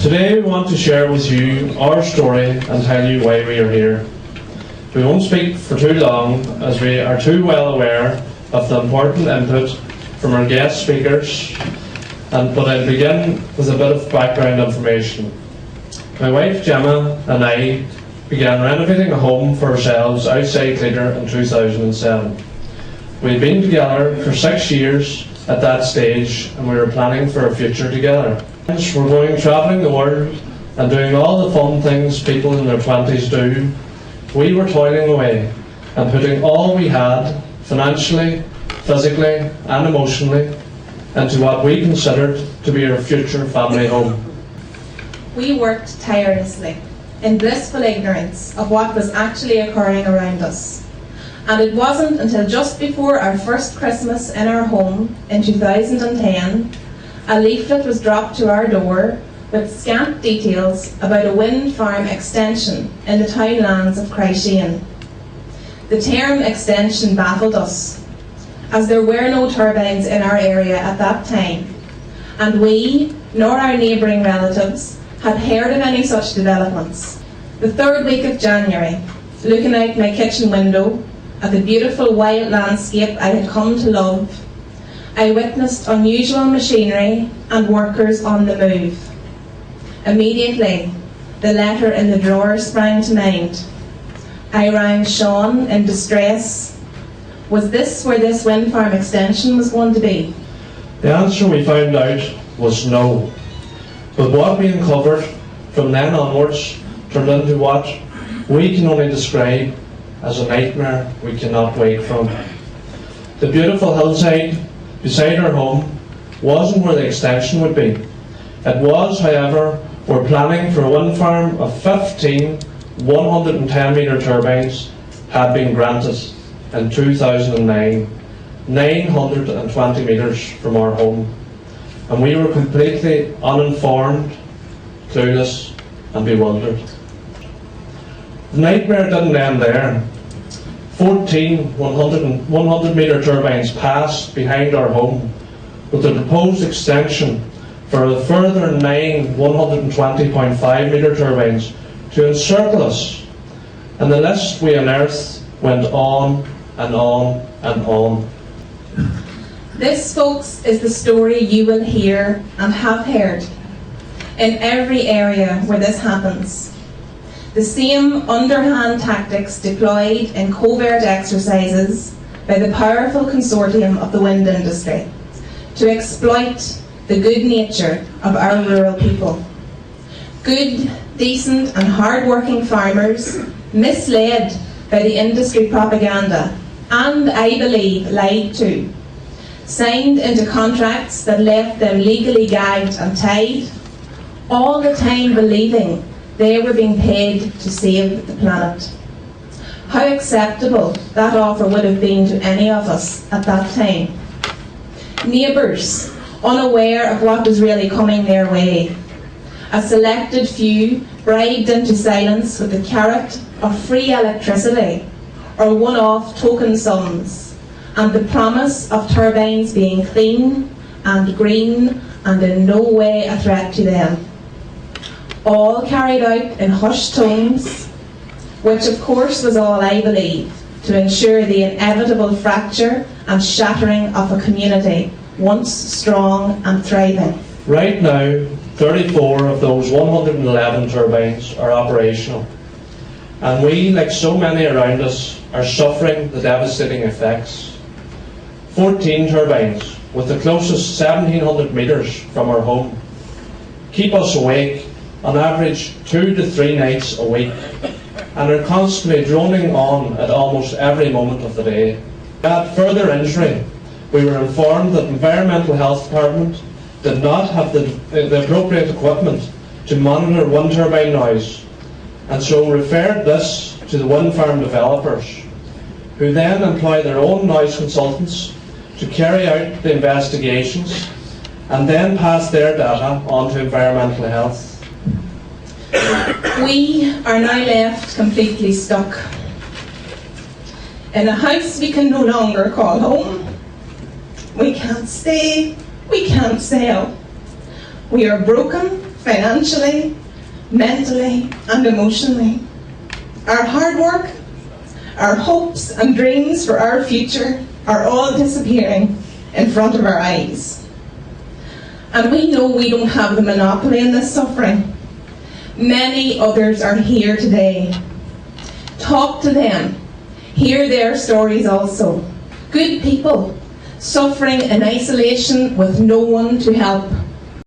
Today we want to share with you our story and tell you why we are here. We won't speak for too long as we are too well aware of the important input from our guest speakers, but I'll begin with a bit of background information. My wife Gemma and I began renovating a home for ourselves outside Cleator in 2007. We had been together for 6 years at that stage and we were planning for a future together. We're going travelling the world and doing all the fun things people in their 20s do. We were toiling away and putting all we had, financially, physically and emotionally, into what we considered to be our future family home. We worked tirelessly, in blissful ignorance of what was actually occurring around us. And it wasn't until just before our first Christmas in our home in 2010, a leaflet was dropped to our door with scant details about a wind farm extension in the townlands of Christine. The term extension baffled us, as there were no turbines in our area at that time, and we, nor our neighbouring relatives, had heard of any such developments. The third week of January, looking out my kitchen window at the beautiful wild landscape I had come to love, I witnessed unusual machinery and workers on the move. Immediately, the letter in the drawer sprang to mind. I rang Sean in distress. Was this where this wind farm extension was going to be? The answer we found out was no. But what we uncovered from then onwards turned into what we can only describe as a nightmare we cannot wake from. The beautiful hillside beside our home wasn't where the extension would be. It was, however, we're planning for a wind farm of 15 110-metre turbines had been granted in 2009, 920 metres from our home. And we were completely uninformed, clueless and bewildered. The nightmare didn't end there. 14 100-metre turbines passed behind our home with the proposed extension for a further 9 120.5-metre turbines to encircle us. And the list we unearthed went on and on and on. This, folks, is the story you will hear and have heard in every area where this happens. The same underhand tactics deployed in covert exercises by the powerful consortium of the wind industry to exploit the good nature of our rural people. Good, decent and hard-working farmers, misled by the industry propaganda and, I believe, lied to, signed into contracts that left them legally gagged and tied, all the time believing they were being paid to save the planet. How acceptable that offer would have been to any of us at that time. Neighbours, unaware of what was really coming their way. A selected few bribed into silence with the carrot of free electricity or one-off token sums, and the promise of turbines being clean and green and in no way a threat to them. All carried out in hushed tones, which of course was all I believe, to ensure the inevitable fracture and shattering of a community once strong and thriving. Right now, 34 of those 111 turbines are operational, and we, like so many around us, are suffering the devastating effects. 14 turbines, with the closest 1700 metres from our home, keep us awake on average 2 to 3 nights a week, and are constantly droning on at almost every moment of the day. At further injury, we were informed that the Environmental Health Department did not have the appropriate equipment to monitor wind turbine noise, and so referred this to the wind farm developers, who then employ their own noise consultants to carry out the investigations and then pass their data on to environmental health. We are now left completely stuck in a house we can no longer call home. We can't stay, we can't sell. We are broken, financially, mentally, and emotionally. Our hard work, our hopes and dreams for our future are all disappearing in front of our eyes. And we know we don't have the monopoly in this suffering. Many others are here today. Talk to them. Hear their stories also. Good people, suffering in isolation with no one to help.